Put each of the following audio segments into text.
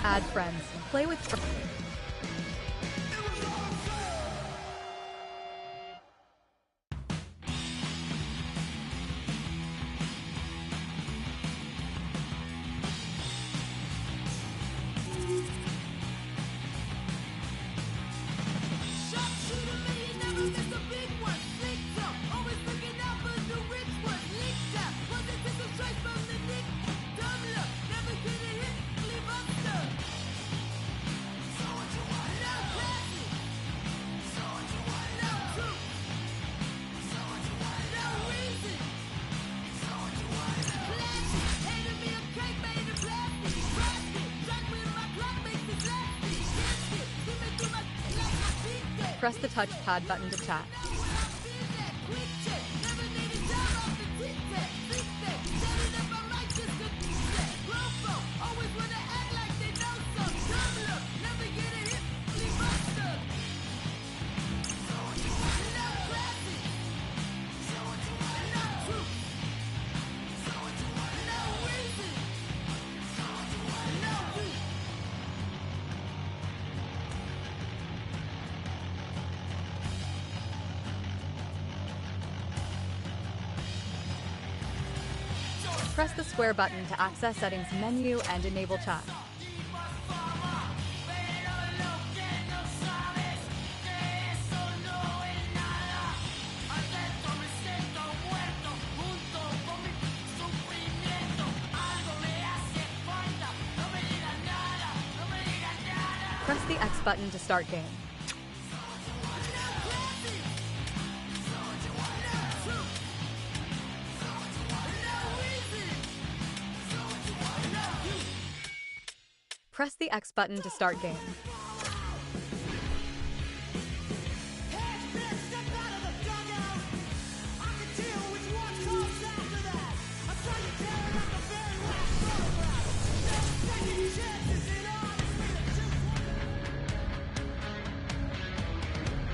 Add friends and play with friends. Press the touchpad button to chat. Press the square button to access settings menu and enable chat. Press the X button to start game. Press the X button to start game.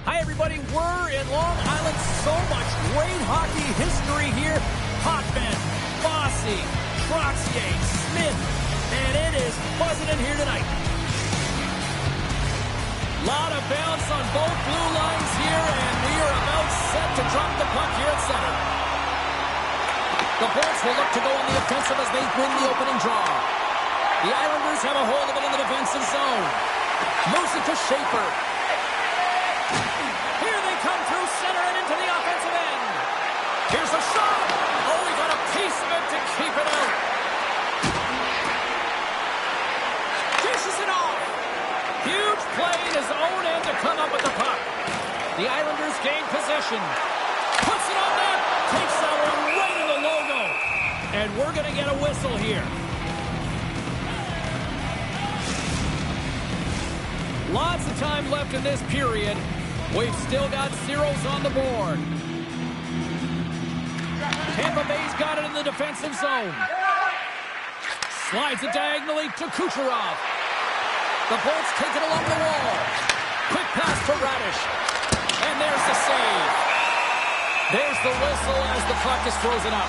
Hi everybody, we're in Long Island. So much great hockey history here. Potvin, Bossy, Troxier, Smith, and it is buzzing in here tonight. Lot of bounce on both blue lines here, and we are about set to drop the puck here at center. The Bolts will look to go on the offensive as they win the opening draw. The Islanders have a hold of it in the defensive zone. Moves it to Schaefer. Here they come through center and into the offensive end. Here's a shot. Oh, we got a piece of it to keep it out. Dishes it off. Huge play in his own end to come up with the puck. The Islanders gain possession. Puts it on net. Takes that one right in the logo. And we're going to get a whistle here. Lots of time left in this period. We've still got zeros on the board. Tampa Bay's got it in the defensive zone. Slides it diagonally to Kucherov. The Bolts take it along the wall. Quick pass to Radish. And there's the save. There's the whistle as the puck is frozen up.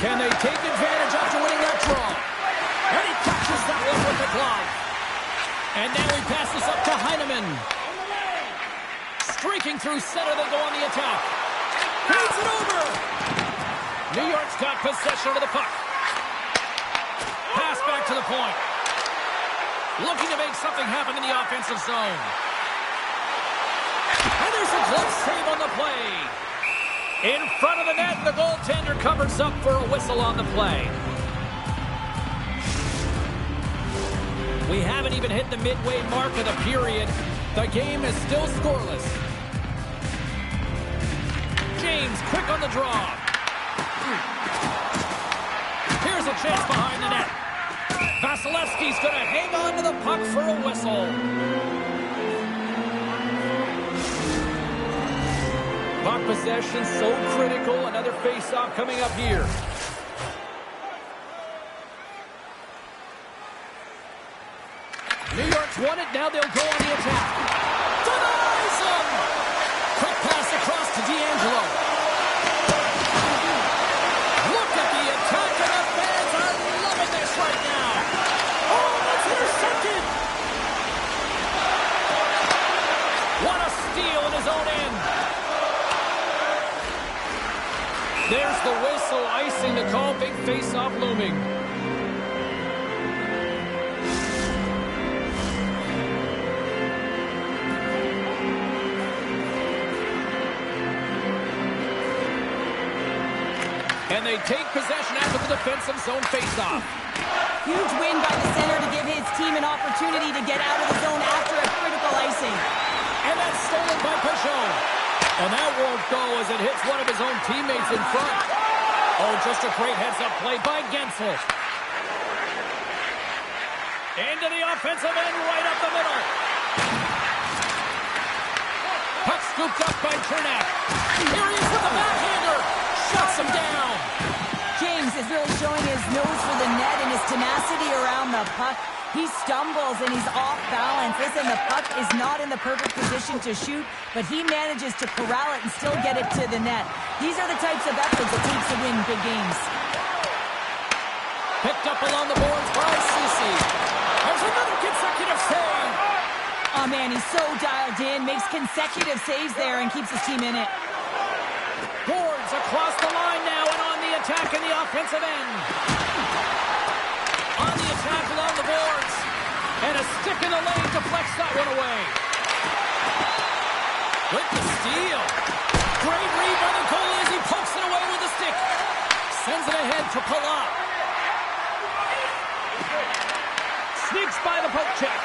Can they take advantage after winning that draw? And he catches that one with the glove. And now he passes up to Heineman. Streaking through center, they go on the attack. Feeds it over. New York's got possession of the puck. Pass back to the point. Looking to make something happen in the offensive zone. And there's a glove save on the play. In front of the net, the goaltender covers up for a whistle on the play. We haven't even hit the midway mark of the period. The game is still scoreless. James, quick on the draw. Here's a chance behind the net. Vasilevsky's going to hang on to the puck for a whistle. Puck possession so critical. Another face-off coming up here. New York Ducks won it. Now they'll go on the attack. Denies him! Quick pass across to D'Angelo. Look at the attack, and the fans are loving this right now. Oh, that's intercepted! What a steal in his own end. There's the whistle, icing the call. Big face-off looming. And they take possession after the defensive zone face-off. Huge win by the center to give his team an opportunity to get out of the zone after a critical icing. And that's stolen by Peugeot. And that won't go as it hits one of his own teammates in front. Oh, just a great heads-up play by Gensel. Into the offensive end, right up the middle. Puck scooped up by Cernak. Here he is with the backhander. Shuts him down. James is really showing his nose for the net and his tenacity around the puck. He stumbles and he's off balance. Listen, the puck is not in the perfect position to shoot, but he manages to corral it and still get it to the net. These are the types of efforts it takes to win big games. Picked up along the boards by Ceci. There's another consecutive save. Oh man, he's so dialed in, makes consecutive saves there and keeps his team in it. Boards across the line now and on the attack in the offensive end. On the attack along the boards. And a stick in the lane deflects that one away. With the steal. Great read by the goalie as he pokes it away with a stick. Sends it ahead to Palat. Sneaks by the poke check.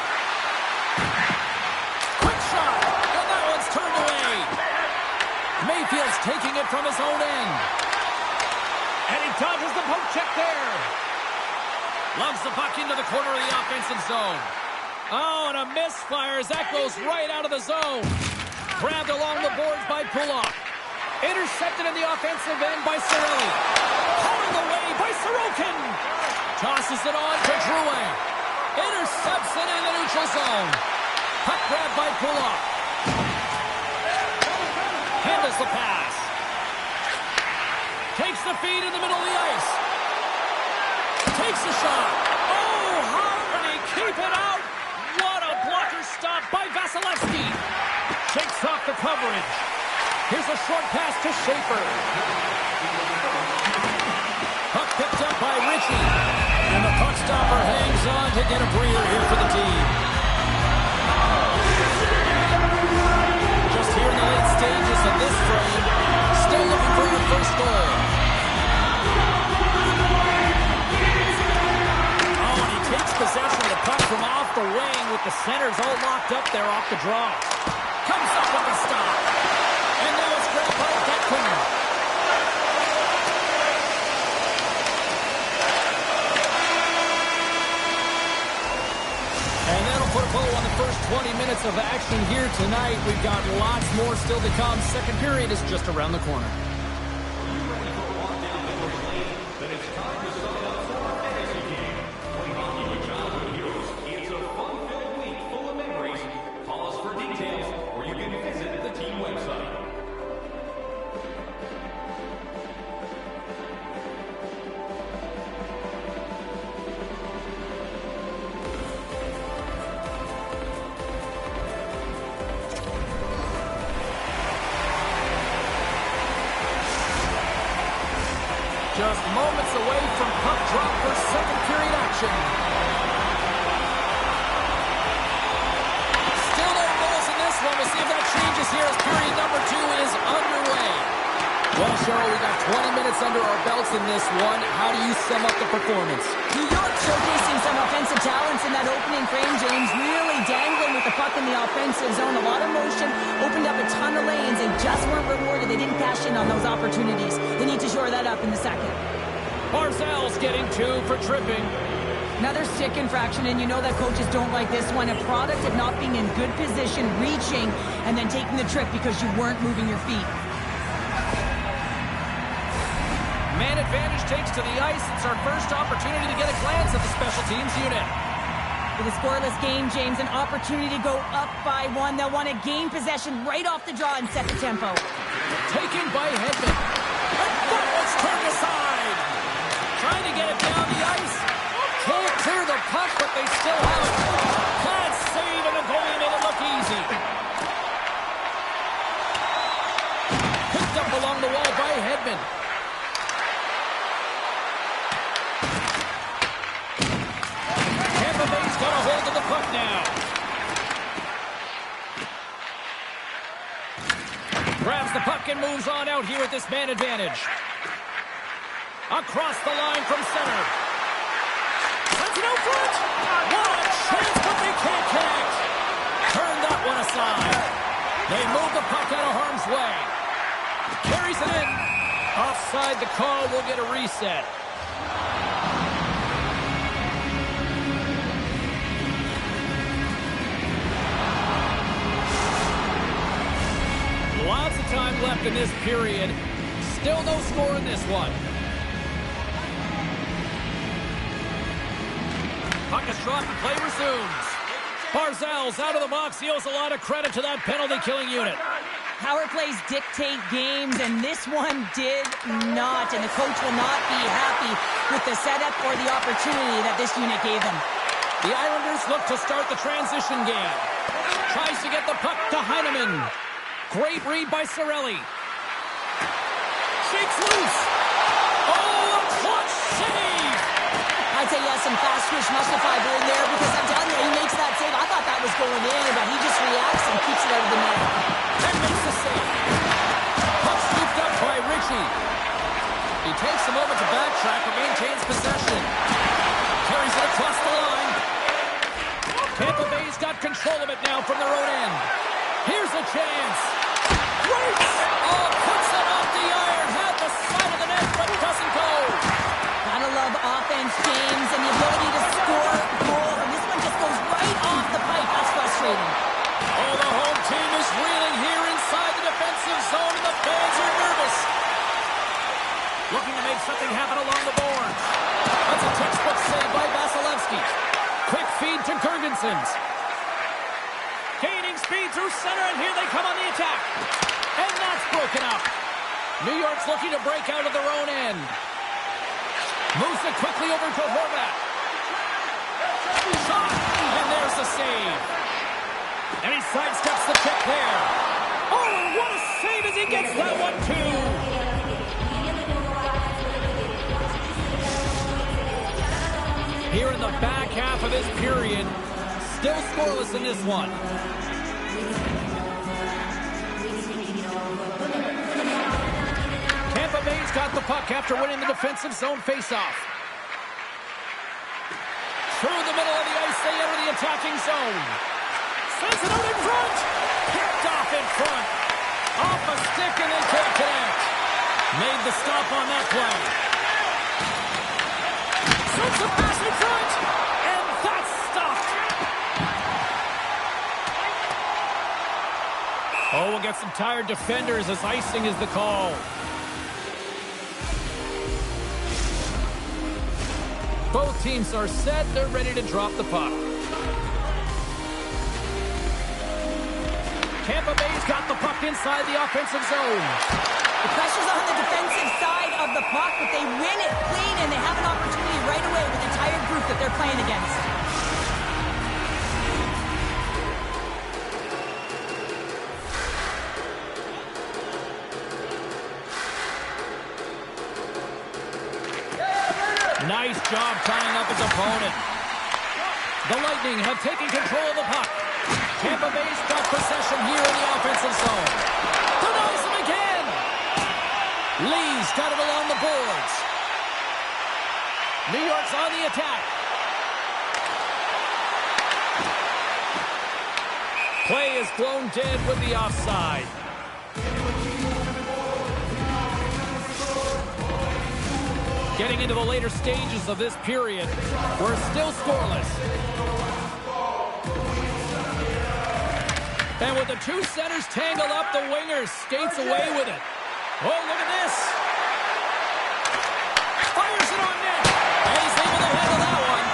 Quick shot. And that one's turned away. Mayfield's taking it from his own end. And he dodges the poke check there. Loves the puck into the corner of the offensive zone. Oh, and a misfire as that goes right out of the zone. Grabbed along the boards by Pullock. Intercepted in the offensive end by Cirelli. Pulling away by Sorokin. Tosses it on to Drouin. Intercepts it in the neutral zone. Puck grabbed by Pullock. Handles the pass. Takes the feed in the middle of the ice. Takes a shot. Oh, how did he keep it out? What a blocker stop by Vasilevsky. Shakes off the coverage. Here's a short pass to Schaefer. Puck picked up by Ritchie. And the puck stopper hangs on to get a breather here for the team. Just here in the late stages of this frame. Still looking for your first goal. Takes possession of the puck from off the wing with the centers all locked up there off the draw. Comes up with the stop. And now it's great by Beckman. And that'll put a bow on the first 20 minutes of action here tonight. We've got lots more still to come. Second period is just around the corner. Just moments away from puck drop for second period action. Still no goals in this one. We'll see if that changes here as period number 2 is underway. Well, Cheryl, we got 20 minutes under our belts in this one. How do you sum up the performance? New York showcasing some offensive talents in that opening frame, James. Really dangling with the puck in the offensive zone. A lot of motion, opened up a ton of lanes, and just weren't rewarded. They didn't cash in on those opportunities. They need to shore that up in the second. Barzal's getting 2 for tripping. Another stick infraction, and you know that coaches don't like this one. A product of not being in good position, reaching, and then taking the trip because you weren't moving your feet. Man advantage takes to the ice. It's our first opportunity to get a glance at the special teams unit. With a scoreless game, James, an opportunity to go up by one. They'll want to gain possession right off the draw and set the tempo. Taken by Hedman. And that was turned aside. Trying to get it down the ice. Can't clear the puck, but they still have it. Can't save, and the goalie made it look easy. Picked up along the wall by Hedman. Tampa Bay's got a hold of the puck now. Grabs the puck and moves on out here with this man advantage. Across the line from center. Sends it out front. What a chance, but they can't connect. Turn that one aside. They move the puck out of harm's way. Carries it in. Offside the call. Will get a reset. Lots of time left in this period. Still no score in this one. Puck is dropped and play resumes. Barzal's out of the box. He owes a lot of credit to that penalty-killing unit. Power plays dictate games, and this one did not. And the coach will not be happy with the setup or the opportunity that this unit gave them. The Islanders look to start the transition game. Tries to get the puck to Heineman. Great read by Cirelli. Shakes loose. Oh, a clutch save! I'd say yes, some fast twitch muscle fiber in there, because I'm telling you, he makes that save. I thought that was going in, but he just reacts and keeps it out of the net. And makes the save. Puck scooped up by Ritchie. He takes a moment to backtrack and maintains possession. Carries it across the line. Tampa Bay's got control of it now from their own end. Here's a chance. Great! Oh, puts it off the iron. Had the side of the net, but doesn't go. Gotta love offense, James, and the ability to score goals. And this one just goes right off the pipe. That's frustrating. Oh, the home team is reeling here inside the defensive zone, and the fans are nervous. Looking to make something happen along the boards. That's a textbook save by Vasilevsky. Quick feed to Girgensons. Gaining speed through center, and here they come on the attack. And that's broken up. New York's looking to break out of their own end. Moves it quickly over to Horvat. Shot! And there's the save. And he sidesteps the check there. Oh, and what a save as he gets that one, too. Here in the back half of this period, still scoreless in this one. Tampa Bay's got the puck after winning the defensive zone faceoff. Through the middle of the ice, they enter the attacking zone. Sends it out in front. Picked off in front. Off a stick, and they can't connect. Made the stop on that play. Sends a pass in front. And that's stopped. Oh, we'll get some tired defenders as icing is the call. Both teams are set. They're ready to drop the puck. Tampa Bay's got the puck inside the offensive zone. The pressure's on the defensive side of the puck, but they win it clean, and they have an opportunity right away with the tired group that they're playing against. Nice job tying up his opponent. The Lightning have taken control of the puck. Tampa Bay's got possession here in the offensive zone. Denies him again. Lee's got it along the boards. New York's on the attack. Play is blown dead with the offside. Getting into the later stages of this period, we're still scoreless. And with the two centers tangled up, the winger skates away with it. Oh, look at this. Fires it on net. And he's able to handle that one.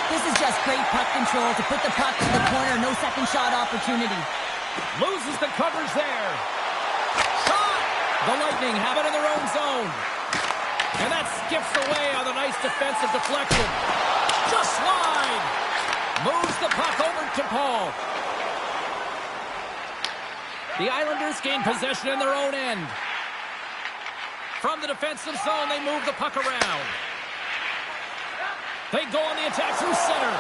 This is just great puck control to put the puck to the corner. No second shot opportunity. Loses the coverage there. Shot! The Lightning have it in their own zone. And that skips away on a nice defensive deflection. Just wide. Moves the puck over to Paul. The Islanders gain possession in their own end. From the defensive zone, they move the puck around. They go on the attack through center.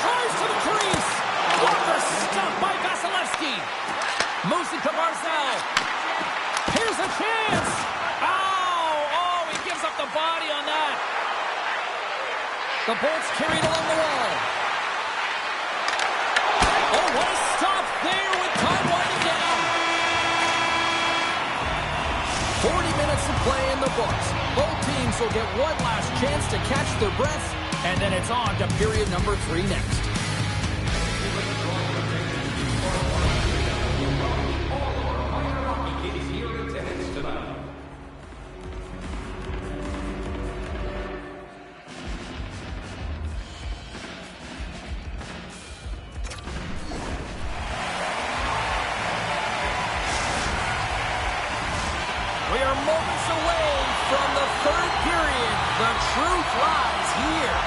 Drives to the crease. Walker stopped by Vasilevsky. Moves it to Barzal. Here's a chance. Oh, he gives up the body on that. The Bolts carried along the wall. Oh, what a stop there with time winding down. 40 minutes of play in the books. Both teams will get one last chance to catch their breath, and then it's on to period number 3 next. We are moments away from the third period. The truth lies here.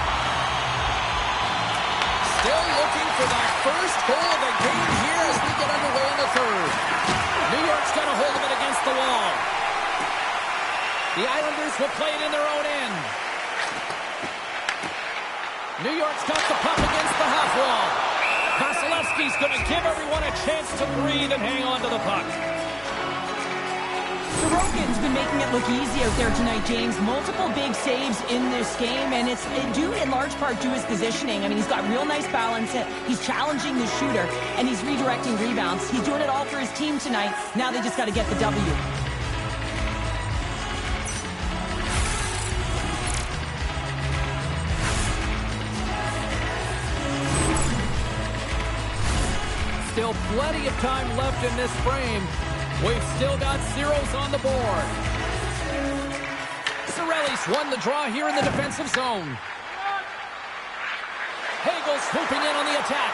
Still looking for that first goal of the game here as we get underway in the third. New York's got a hold of it against the wall. The Islanders will play it in their own end. New York's got the puck against the half wall. Vasilevsky's going to give everyone a chance to breathe and hang on to the puck. Sorokin's been making it look easy out there tonight, James. Multiple big saves in this game, and it's due in large part to his positioning. I mean, he's got real nice balance. He's challenging the shooter, and he's redirecting rebounds. He's doing it all for his team tonight. Now they just got to get the W. Still plenty of time left in this frame. We've still got zeros on the board. Cirelli's won the draw here in the defensive zone. Hagel swooping in on the attack.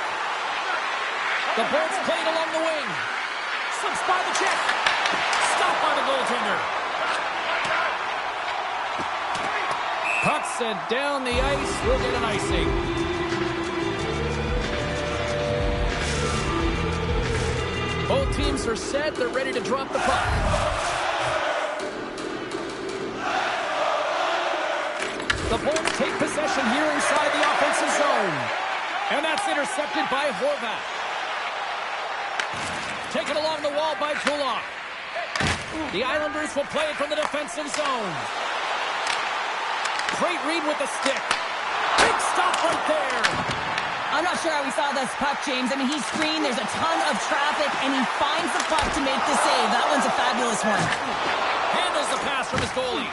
The Bolts played along the wing. Slips by the check. Stopped by the goaltender. Puck sent down the ice. We'll get an icing. Both teams are set. They're ready to drop the puck. The Bolts take possession here inside the offensive zone. And that's intercepted by Horvat. Taken along the wall by Kulak. The Islanders will play it from the defensive zone. Great read with the stick. Big stop right there. I'm not sure how we saw this puck, James. I mean, he's screened, there's a ton of traffic, and he finds the puck to make the save. That one's a fabulous one. Handles the pass from his goalie.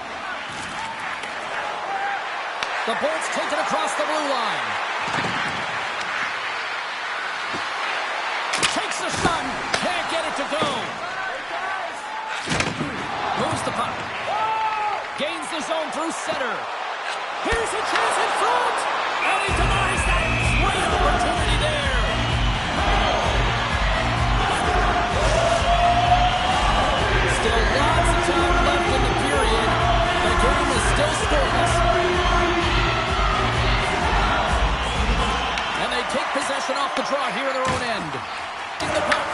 The Bolts take it across the blue line. Takes a shot, can't get it to go. Moves the puck. Gains the zone through center. Here's a chance in front, and he denies that. Great opportunity there. Still lots of time left in the period. The game is still scoreless. And they take possession off the draw here in their own end. In the puck.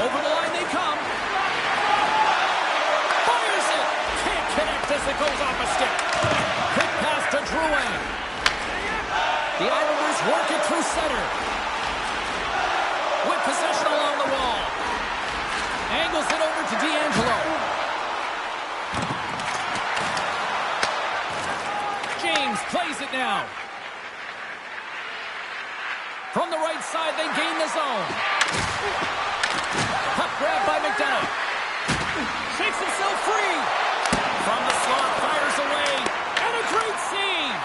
Over the line they come. Fires it. Can't connect as it goes off a stick. Quick pass to Drouin. The Islanders work it through center. With possession along the wall. Angles it over to D'Angelo. James plays it now. From the right side, they gain the zone. Puck grab by McDonough. Shakes himself free. From the slot, fires away. And a great save.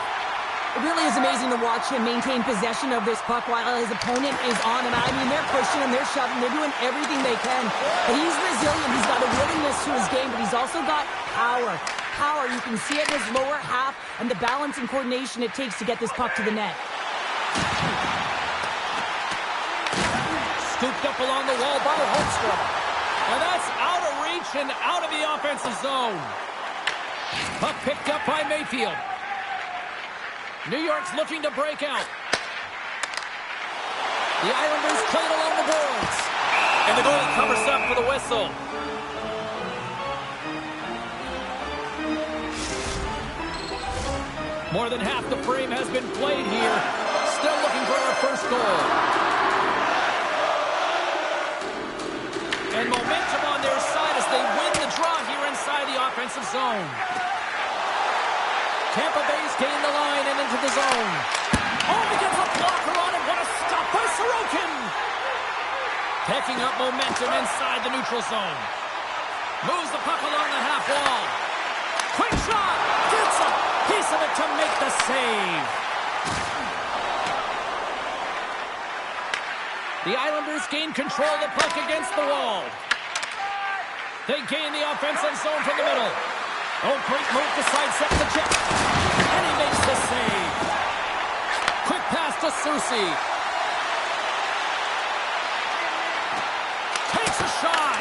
Really really is amazing to watch him maintain possession of this puck while his opponent is on him. I mean, they're pushing him, they're shoving, they're doing everything they can. But he's resilient. He's got a willingness to his game, but he's also got power. Power, you can see it in his lower half and the balance and coordination it takes to get this puck to the net. Scooped up along the wall by Holmstrom. And that's out of reach and out of the offensive zone. Puck picked up by Mayfield. New York's looking to break out. The Islanders play it along the boards. And the goalie covers up for the whistle. More than half the frame has been played here. Still looking for our first goal. And momentum on their side as they win the draw here inside the offensive zone. Tampa Bay's gained the line and into the zone. Oh, he gets a blocker on it. What a stop by Sorokin. Picking up momentum inside the neutral zone. Moves the puck along the half wall. Quick shot. Gets a piece of it to make the save. The Islanders gain control of the puck against the wall. They gain the offensive zone from the middle. Oh, great move to sidestep the check. And he makes the save. Quick pass to Soucy. Takes a shot.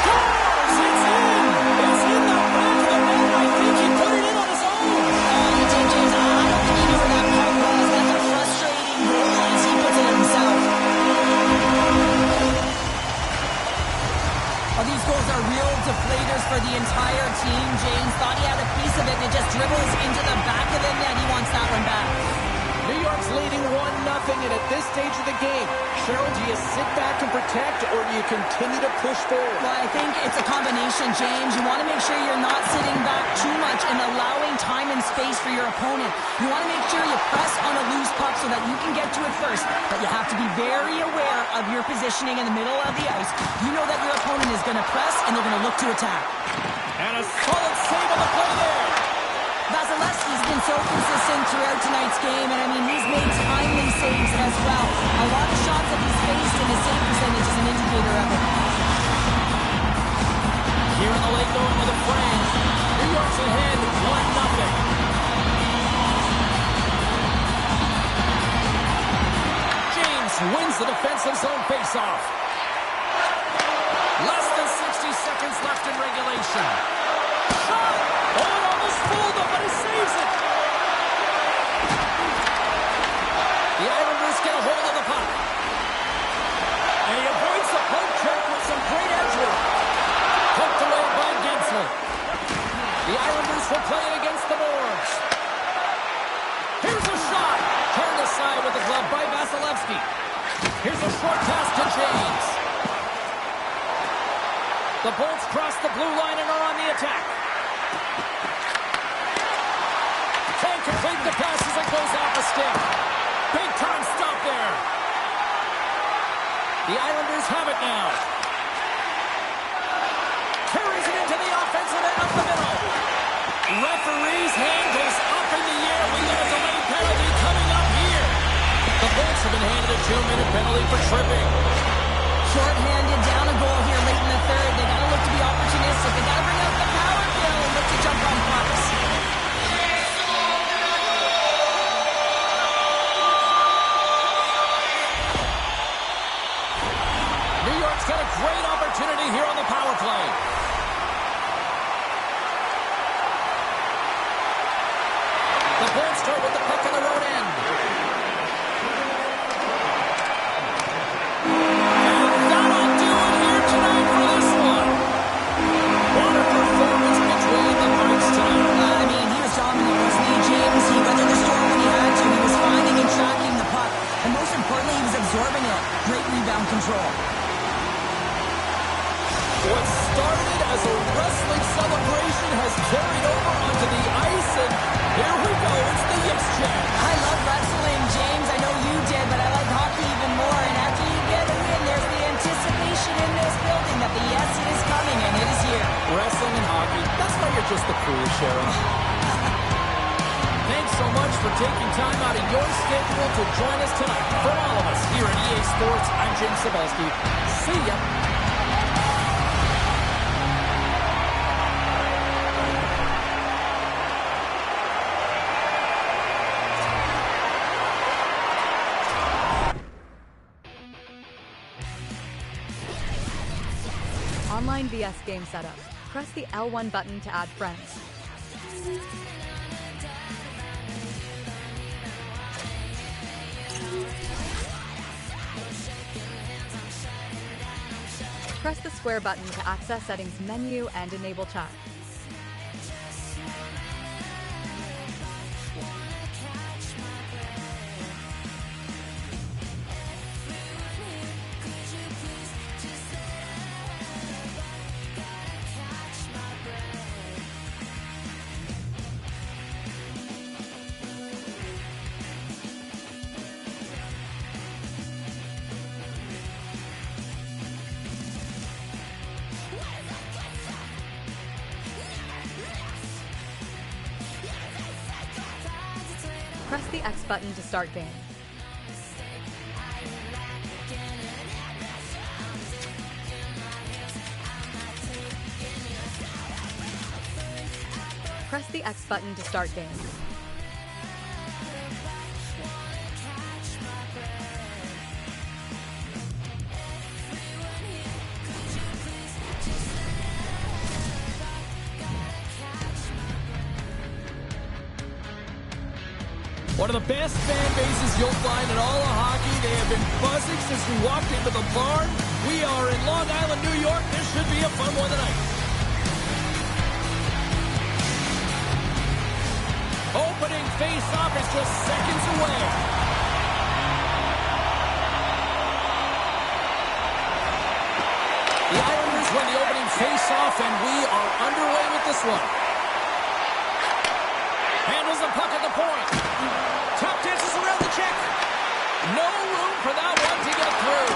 Scores! It's in! It's in the back of the net. I think he put it in on his own. You did, James. I don't think he knew where that puck was. That's a frustrating goal as he puts it himself. Oh, these goals are real deflators for the entire team. James thought he had a piece of it, and it just dribbles into the back of the net. He wants that one back. New York's leading 1-0, and at this stage of the game, Cheryl, do you sit back and protect, or do you continue to push forward? Well, I think it's a combination, James. You want to make sure you're not sitting back too much and allowing time and space for your opponent. You want to make sure you press on a loose puck so that you can get to it first, but you have to be very aware of your positioning in the middle of the ice. You know that your opponent is going to press, and they're going to look to attack. And a solid save on the play there. Vasilevsky's been so consistent throughout tonight's game, and I mean, he's made timely saves as well. A lot of shots that he's faced, and his save percentage is an indicator of it. Here in the late going with a frame. New York's ahead 1-0. James wins the defensive zone faceoff. Less than 60 seconds left in regulation. Shot! Oh, it almost fooled him, but he saves it. The Islanders get a hold of the puck. And he avoids the poke check with some great edge work. Poked away by Gensel. The Islanders will play it against the boards. Here's a shot. Turned aside with the glove by Vasilevsky. Here's a short pass to James. The Bolts cross the blue line and are on the attack. Can't complete the pass as it goes off the stick. Big time stop there. The Islanders have it now. Carries it into the offensive end up the middle. Referee's hand goes up in the air. We got a delayed penalty coming up here. The Bolts have been handed a 2-minute penalty for tripping. Short-handed down a goal here late in the third. They got to look to be opportunistic. They got to bring out the power play and look to jump on pucks. New York's got a great opportunity here on the power play. The Bolts start with the puck on the road end. Control. What started as a wrestling celebration has carried over onto the ice, and here we go. It's the Yips check. I love wrestling, James. I know you did, but I like hockey even more. And after you get a win, there's the anticipation in this building that the yes, it is coming, and it is here. Wrestling and hockey, that's why you're just the coolest, Sharon. Thanks so much for taking time out of your schedule to join us tonight. For all of us here at EA Sports, I'm Jim Cebulski. See ya. Online VS game setup. Press the L1 button to add friends. Press the square button to access settings menu and enable chat. Press the X button to start game. Press the X button to start game. One of the best fan bases you'll find in all of hockey. They have been buzzing since we walked into the barn. We are in Long Island, New York. This should be a fun one tonight. Opening face-off is just seconds away. The Islanders win the opening face-off, and we are underway with this one. Handles the puck at the point. Top dances around the check. No room for that one to get through.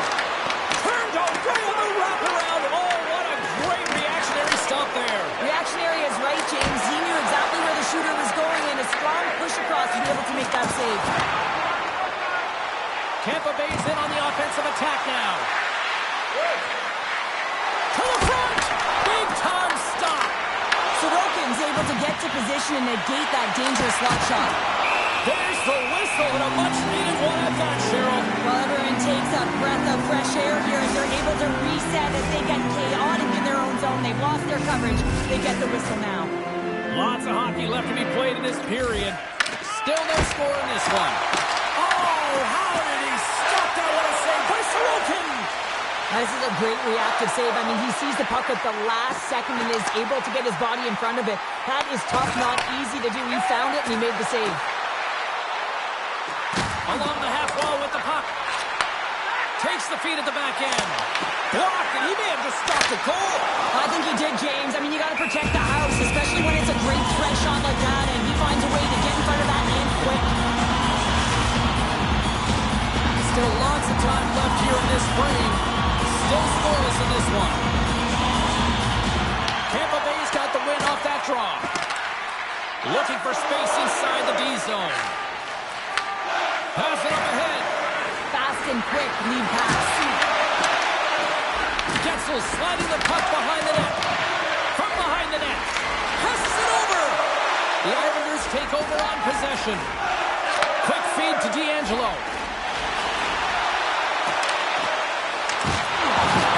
Turned away on the wraparound. Oh, what a great reactionary stop there. Reactionary is right, James. He knew exactly where the shooter was going, and a strong push across to be able to make that save. Tampa Bay's in on the offensive attack now. To the front. Big time stop. Sorokin's able to get to position and negate that dangerous slot shot. There's the whistle and a much-needed one at that, Cheryl. Well, everyone takes a breath of fresh air here as they're able to reset as they get chaotic in their own zone. They've lost their coverage. They get the whistle now. Lots of hockey left to be played in this period. Still no score in this one. Oh, how did he stop that? What a save by Sorokin! This is a great reactive save. I mean, he sees the puck at the last second and is able to get his body in front of it. That is tough, not easy to do. He found it and he made the save. Along the half wall with the puck. Takes the feed at the back end. Blocked, and he may have just stopped a goal. I think he did, James. I mean, you got to protect the house, especially when it's a great threat shot like that, and he finds a way to get in front of that and quick. Still lots of time left here in this frame. Still scoreless in this one. Tampa Bay's got the win off that draw. Looking for space inside the D zone. Pass it up ahead. Fast and quick lead pass. Getzel sliding the puck behind the net. From behind the net. Passes it over. The Islanders take over on possession. Quick feed to D'Angelo.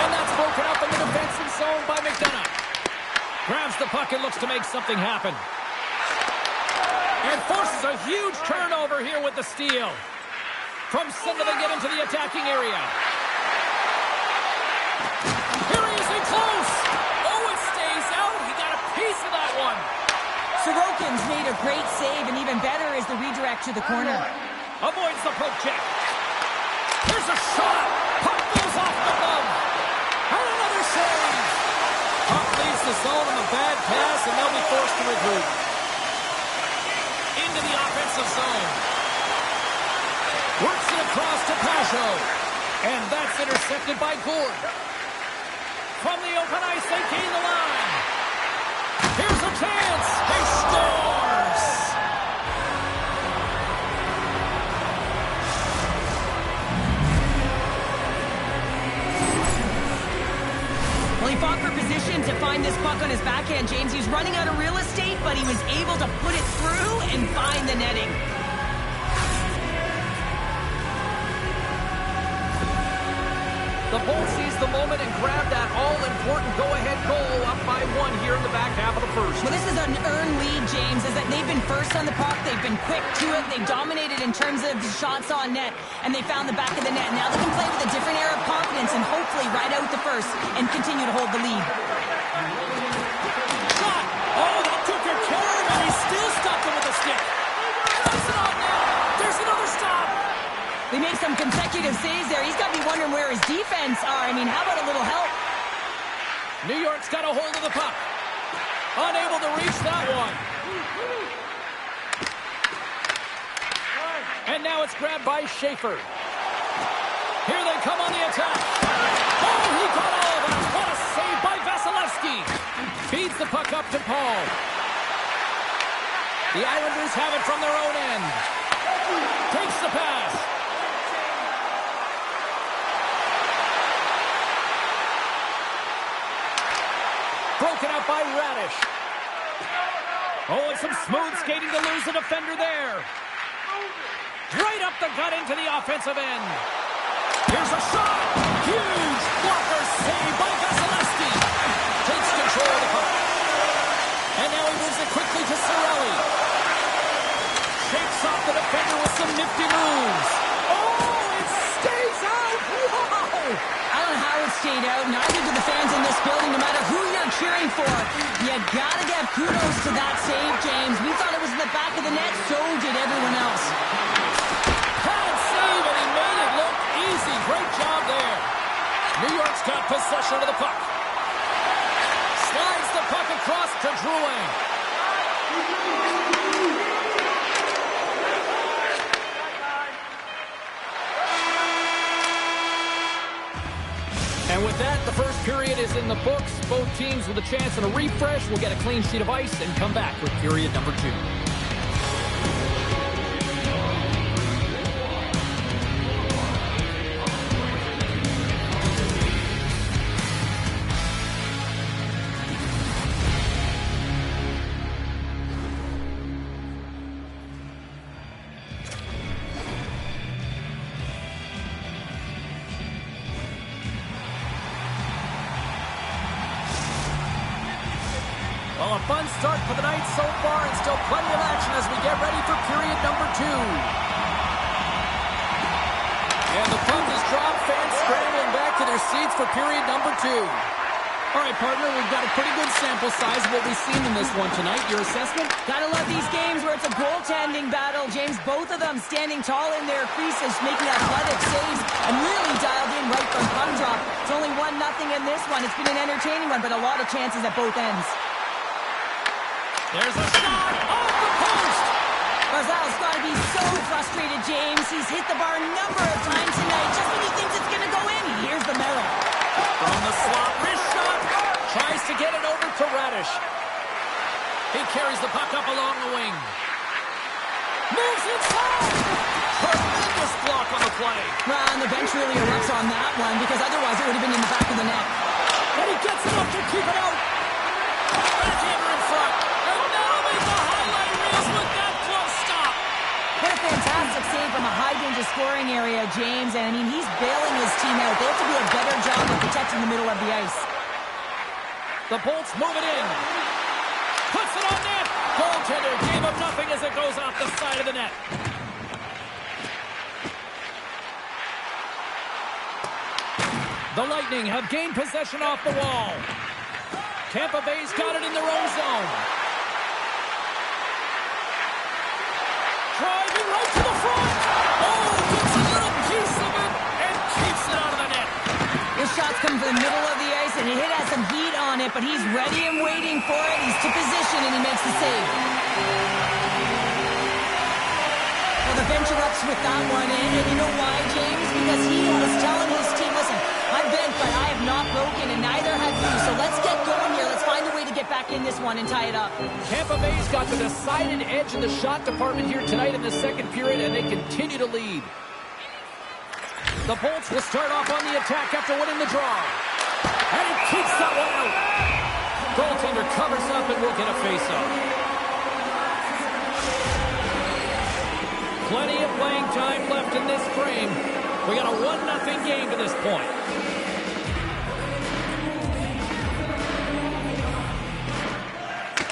And that's broken up in the defensive zone by McDonough. Grabs the puck and looks to make something happen. And forces a huge turnover here with the steal. From center they get into the attacking area. Here he is in close. Oh, it stays out. He got a piece of that one. Sorokin's made a great save, and even better is the redirect to the corner. Avoids the poke check. Here's a shot. Puck goes off the glove. And another save. Puck leaves the zone on a bad pass, and they'll be forced to regroup. Into the offensive zone. Works it across to Pasho. And that's intercepted by Gourde. From the open ice, they gain the line. Here's a chance. He scores. this puck on his backhand, James. He's running out of real estate, but he was able to put it through and find the netting. The Bolts seized the moment and grabbed that all-important go-ahead goal up by 1 here in the back half of the first. Well, this is an earned lead, James, is that they've been first on the puck. They've been quick to it. They've dominated in terms of shots on net, and they found the back of the net. Now they can play with a different air of confidence and hopefully ride out the first and continue to hold the lead. Shot! Oh, that took a turn, and he still stopped him with a stick. Puts it on net. There's another stop. They make some consecutive saves there. He's got to be wondering where his defense are. I mean, how about a little help? New York's got a hold of the puck. Unable to reach that one. And now it's grabbed by Schaefer. Here they come on the attack. Oh, he got all of it. What a save by Vasilevsky. Feeds the puck up to Paul. The Islanders have it from their own end. Takes the pass. Broken out by Radish. Oh, and some smooth skating to lose the defender there. Right up the gut into the offensive end. Here's a shot. Huge blocker save by Vasilevsky. Takes control of the puck. And now he moves it quickly to Cirelli. Shakes off the defender with some nifty moves. Oh, it stays out. Wow. I don't know how it stayed out. Neither do the fans in this building, no matter who you're cheering for. You gotta give kudos to that save, James. We thought it was in the back of the net, so did everyone else. Pad save, and he made it look easy. Great job there. New York's got possession of the puck. Slides the puck across to Drouin. And with that, the first period is in the books. Both teams with a chance at a refresh will get a clean sheet of ice and come back with period number 2. Well, a fun start for the night so far, and still plenty of action as we get ready for period number 2. And the puck is dropped, fans scrambling back to their seats for period number 2. All right, partner, we've got a pretty good sample size of what we've seen in this one tonight. Your assessment? Gotta love these games where it's a goaltending battle, James. Both of them standing tall in their creases, making athletic saves, and really dialed in right from puck drop. It's only 1-0 in this one. It's been an entertaining one, but a lot of chances at both ends. There's a shot off the post. Barzal's got to be so frustrated, James. He's hit the bar a number of times tonight. Just when he thinks it's going to go in, here's the medal. From the slot, wrist shot. Tries to get it over to Radish. He carries the puck up along the wing. Moves inside. Tremendous block on the play. Well, and the bench really erupts on that one, because otherwise it would have been in the back of the net. And he gets enough to keep it out. Backhander in front. And that'll make the highlight reels with that close stop. What a fantastic save from a high-danger scoring area, James. And, I mean, he's bailing his team out. They have to do a better job of protecting the middle of the ice. The Bolts move it in. Puts it on net. Goaltender gave him nothing as it goes off the side of the net. The Lightning have gained possession off the wall. Tampa Bay's got it in their own zone. Driving right to the front. Oh, gets a little piece of it and keeps it out of the net. This shot's coming from the middle of the ice, and he has some heat on it, but he's ready and waiting for it. He's to position, and he makes the save. Well, the bench erupts with that one, and you know why, James? Because he was telling his team, listen, I'm bent, but I have not broken, and neither have you. So let's get going here. Let's find a way to get back in this one and tie it up. Tampa Bay's got the decided edge in the shot department here tonight in the second period, and they continue to lead. The Bolts will start off on the attack after winning the draw. And he keeps that one out. Goaltender covers up and will get a face-off. Plenty of playing time left in this frame. We got a 1-0 game to this point.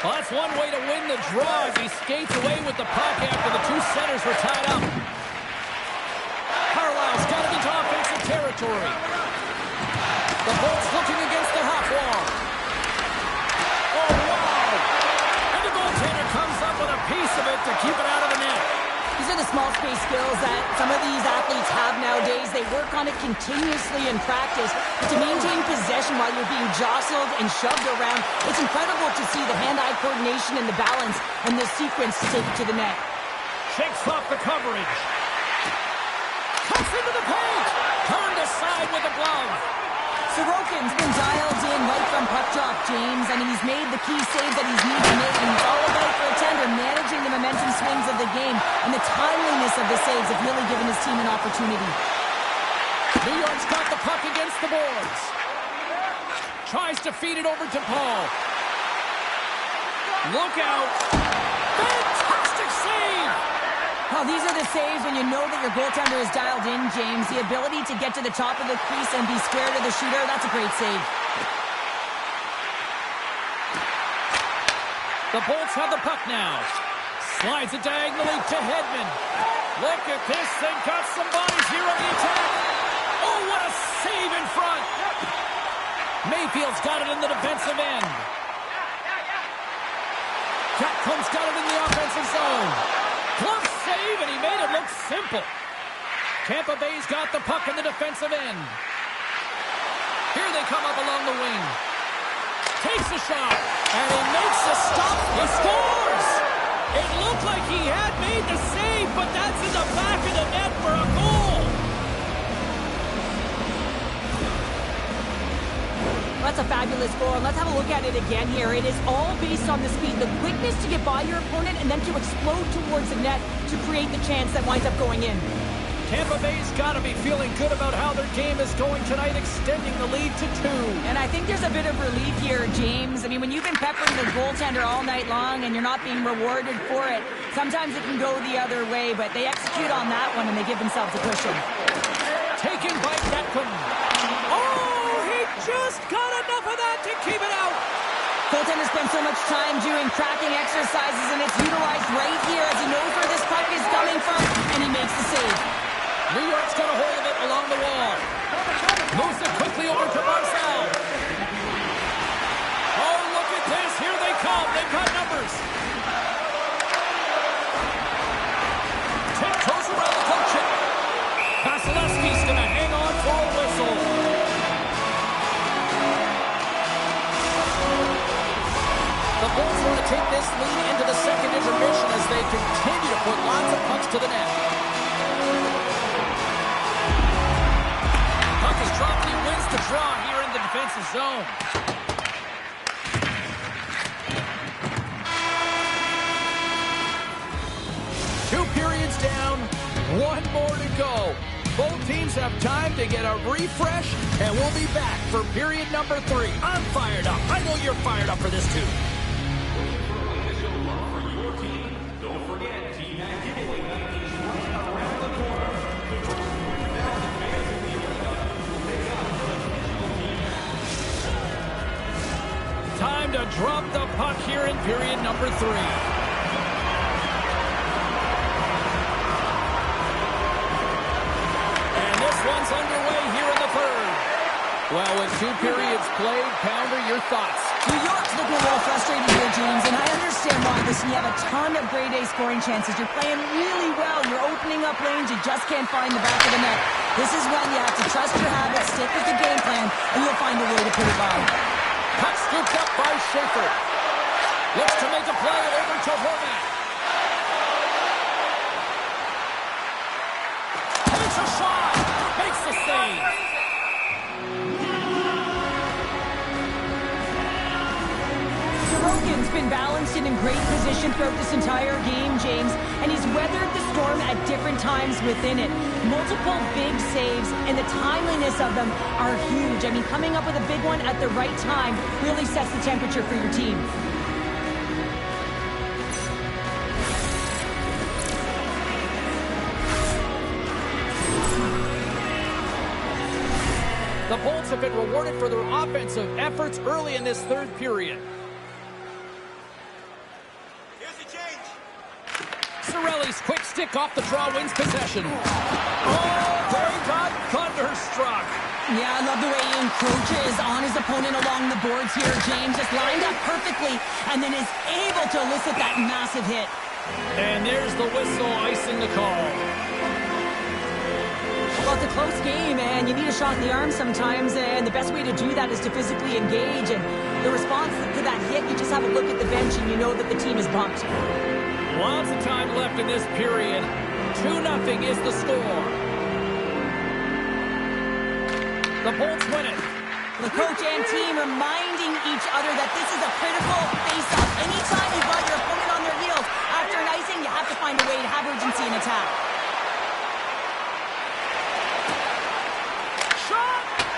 Well, that's one way to win the draw as he skates away with the puck after the two centers were tied up. Carlisle's got it into offensive territory. The Bolts looking against the half wall. Oh, wow! And the goaltender comes up with a piece of it to keep it out of the net. These are the small space skills that some of these athletes have nowadays. They work on it continuously in practice. But to maintain possession while you're being jostled and shoved around, it's incredible to see the hand-eye coordination and the balance and the sequence to take it to the net. Shakes off the coverage. Cuts into the paint. Turned aside with a glove. Sorokin's been dialed in right from puck drop, James. I mean, he's made the key saves that he's needed to make, and he's all about for a tender, managing the momentum swings of the game, and the timeliness of the saves have really given his team an opportunity. New York's got the puck against the boards. Tries to feed it over to Paul. Look out. Fantastic save! Well, these are the saves when you know that your goaltender is dialed in, James. The ability to get to the top of the crease and be square to the shooter, that's a great save. The Bolts have the puck now. Slides it diagonally to Hedman. Look at this thing. Got some bodies here on the attack. Oh, what a save in front. Mayfield's got it in the defensive end. Catcomb's got it in the offensive zone. Glove save, and he made it look simple. Tampa Bay's got the puck in the defensive end. Here they come up along the wing. Takes a shot, and he makes the stop. He scores! It looked like he had made the save, but that's in the back of the net for a goal. That's a fabulous goal, and let's have a look at it again here. It is all based on the speed, the quickness to get by your opponent, and then to explode towards the net to create the chance that winds up going in. Tampa Bay's got to be feeling good about how their game is going tonight, extending the lead to 2. And I think there's a bit of relief here, James. I mean, when you've been peppering the goaltender all night long and you're not being rewarded for it, sometimes it can go the other way, but they execute on that one and they give themselves a cushion. Taken by Catcomb. Oh, he just got enough of that to keep it out. Goaltender spends so much time doing tracking exercises, and it's utilized right here as he knows where this puck is coming from, and he makes the save. New York's got a hold of it along the wall. Moves it quickly over to Barzal. Oh, look at this. Here they come. They've got numbers. Tiptoes around the coach. Vasilevsky's going to hang on for a whistle. The Bulls want to take this lead into the second intermission as they continue to put lots of pucks to the net. Puck is dropped. He wins the draw here in the defensive zone. Two periods down, one more to go. Both teams have time to get a refresh, and we'll be back for period number 3. I'm fired up. I know you're fired up for this too. Time to drop the puck here in period number 3. And this one's underway here in the third. Well, with 2 periods played, Pounder, your thoughts? New York's looking a little frustrated here, James, and I understand why. Listen, you have a ton of grade A scoring chances. You're playing really well. You're opening up lanes. You just can't find the back of the net. This is when you have to trust your habits, stick with the game plan, and you'll find a way to put it by. Puck scooped up by Schaefer. Looks to make a play over to Horvat. Takes a shot. Makes the save. Ovechkin's been balanced and in great position throughout this entire game, James, and he's weathered the storm at different times within it. Multiple big saves, and the timeliness of them are huge. I mean, coming up with a big one at the right time really sets the temperature for your team. The Bolts have been rewarded for their offensive efforts early in this third period. Here's the change. Cirelli's quick stick off the draw wins possession. Oh, they got thunderstruck. Yeah, I love the way he encroaches on his opponent along the boards here, James. Just lined up perfectly and then is able to elicit that massive hit. And there's the whistle icing the call. Well, it's a close game, and you need a shot in the arm sometimes, and the best way to do that is to physically engage. And the response to that hit, you just have a look at the bench, and you know that the team is bumped. Lots of time left in this period. 2-0 is the score. The Bolts win it. The coach and team reminding each other that this is a critical face-off. Anytime you've got your opponent on their heels after an icing, you have to find a way to have urgency in attack.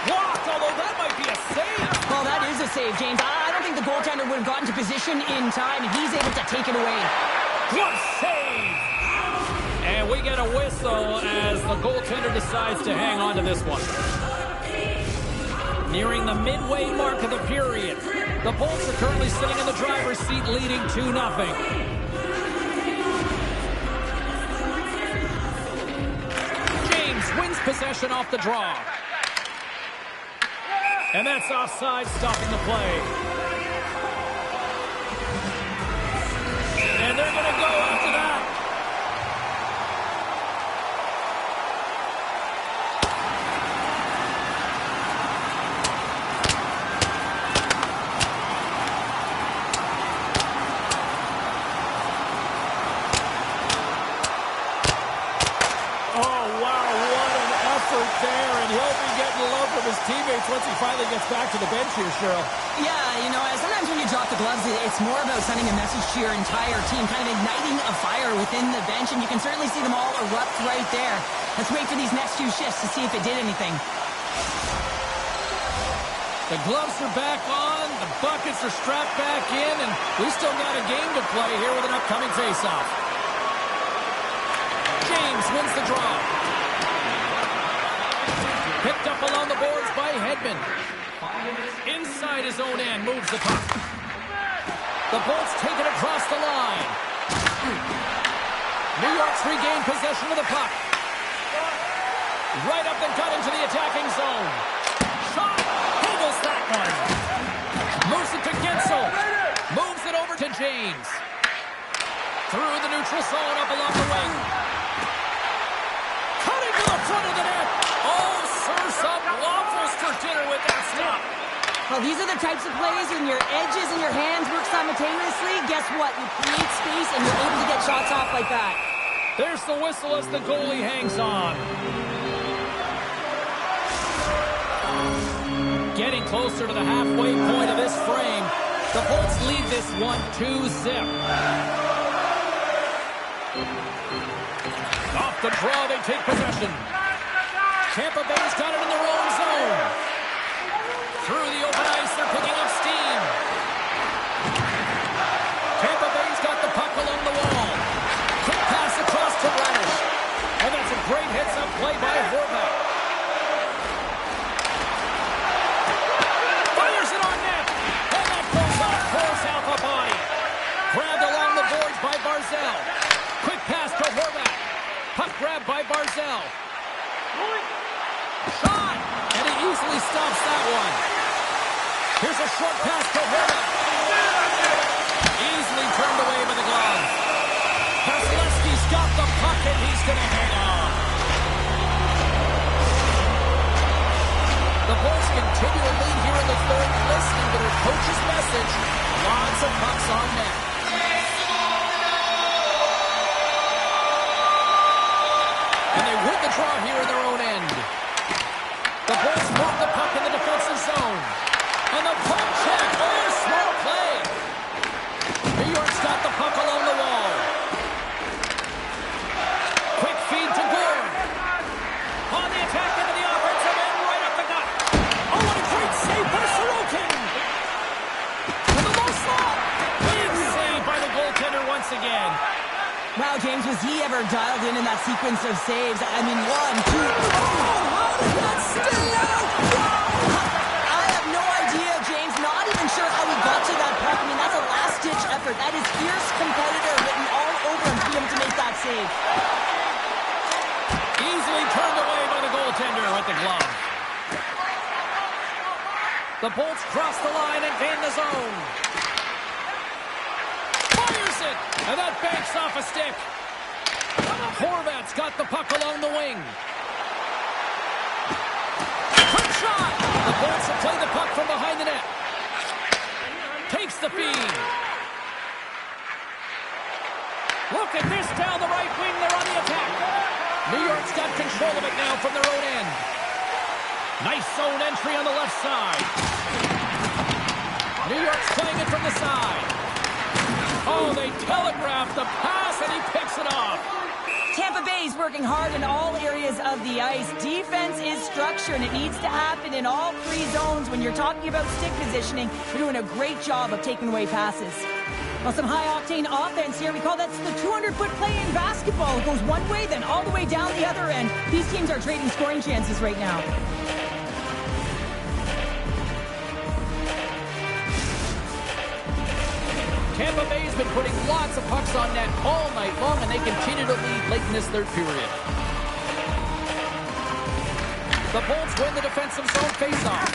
Blocked, although that might be a save. Well, that is a save, James. I don't think the goaltender would have gotten to position in time, and he's able to take it away. What a save! And we get a whistle as the goaltender decides to hang on to this one. Nearing the midway mark of the period. The Bolts are currently sitting in the driver's seat, leading 2-0. James wins possession off the draw. And that's offside, stopping the play. And they're going to go after that. Oh, wow, what an effort there. And he'll be getting love from his teammates once he finally gets back to the bench here, Cheryl. Yeah, you know, sometimes when you drop the gloves, it's more about sending a message to your entire team, kind of igniting a fire within the bench, and you can certainly see them all erupt right there. Let's wait for these next two shifts to see if it did anything. The gloves are back on, the buckets are strapped back in, and we still got a game to play here with an upcoming faceoff. James wins the draw. Picked up along the boards by Hedman. Inside his own end, moves the puck. The Bolts take it across the line. New York's regained possession of the puck. Right up the gut into the attacking zone. Shot! Handles that one. Moves it to Gensel. Moves it over to James. Through the neutral zone, up along the wing. Cutting to the front of the net. Oh, serve some waffles for dinner with that stop. Well, these are the types of plays when your edges and your hands work simultaneously. Guess what? You create space and you're able to get shots off like that. There's the whistle as the goalie hangs on. Getting closer to the halfway point of this frame. The Bolts lead this one 2-0. Off the draw, they take possession. Tampa Bay's got it in their own zone. Through the open ice, they're picking up steam. Tampa Bay's got the puck along the wall. Quick pass across to Radish. And that's a great heads-up play by Horvat. Fires it on net. And that goes off course out the body. Grabbed along the boards by Barzal. Quick pass to Horvat. Puck grabbed by Barzal. Shot! And he easily stops that one. Here's a short pass to Horvat. Easily turned away by the glove. Vasilevsky's got the puck and he's going to hang on. The Bolts continue to lead here in the third, listening to their coach's message. Lots of pucks on net. And they win the draw here in their own end. The Bolts move the puck in the defensive zone. And the puck check. Oh, smart play. pass again. Wow, James, was he ever dialed in that sequence of saves? I mean, 1, 2... Oh, how did that stay out? Wow! I have no idea, James. Not even sure how he got to that puck. I mean, that's a last-ditch effort. That is fierce competitor written all over him for him to make that save. Easily turned away by the goaltender with the glove. The Bolts cross the line and gain the zone. Fires it, and that banks off a stick. Horvat's got the puck along the wing. Quick shot! The Bolts have played the puck from behind the net. Takes the feed. Look at this down the right wing. They're on the attack. New York's got control of it now from their own end. Nice zone entry on the left side. New York's playing it from the side. Oh, they telegraph the pass, and he picks it off. Tampa Bay's working hard in all areas of the ice. Defense is structure, and it needs to happen in all three zones. When you're talking about stick positioning, they're doing a great job of taking away passes. Well, some high-octane offense here. We call that the 200-foot play in basketball. It goes one way, then all the way down the other end. These teams are trading scoring chances right now. Tampa Bay's been putting lots of pucks on net all night long, and they continue to lead late in this third period. The Bolts win the defensive zone faceoff.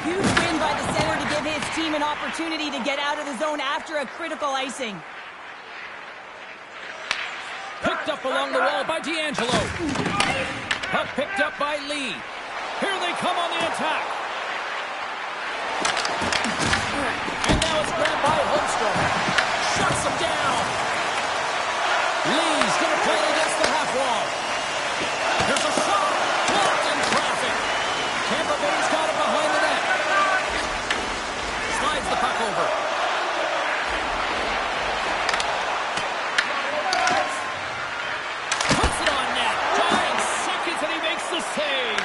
Huge win by the center to give his team an opportunity to get out of the zone after a critical icing. Picked up along the wall by D'Angelo. Puck picked up by Lee. Here they come on the attack. And now it's grabbed by Holmstrom. Shuts him down. Lee's going to play it against the half wall. There's a shot. Blocked in traffic. Tampa Bay's got it behind the net. Slides the puck over. Puts it on net. 5 seconds and he makes the save.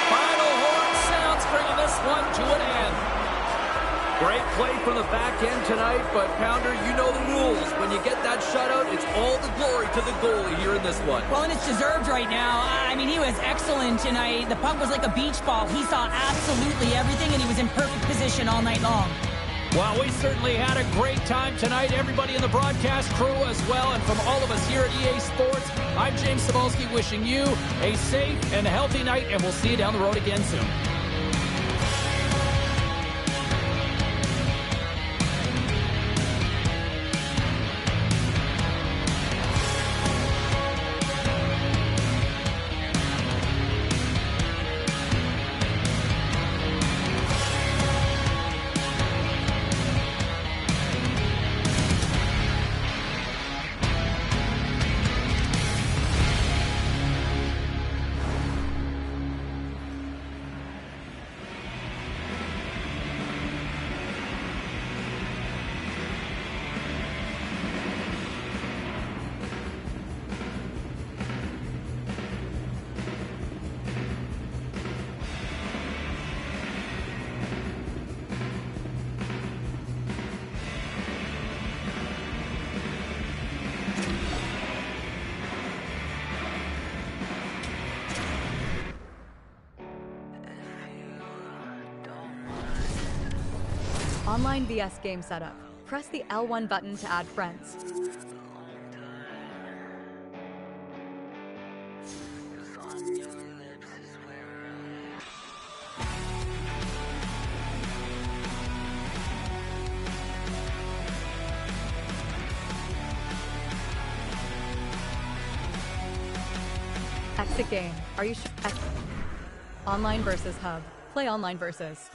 Final horn sounds, bringing this one to an end. Great play from the back end tonight, but Pounder, you know the rules. When you get that shutout, it's all the glory to the goalie here in this one. Well, and it's deserved right now. I mean, he was excellent tonight. The puck was like a beach ball. He saw absolutely everything, and he was in perfect position all night long. Well, we certainly had a great time tonight. Everybody in the broadcast crew as well, and from all of us here at EA Sports, I'm James Cybulski wishing you a safe and healthy night, and we'll see you down the road again soon. Online VS game setup. Press the L1 button to add friends. Exit game. Are you Online versus hub. Play online versus.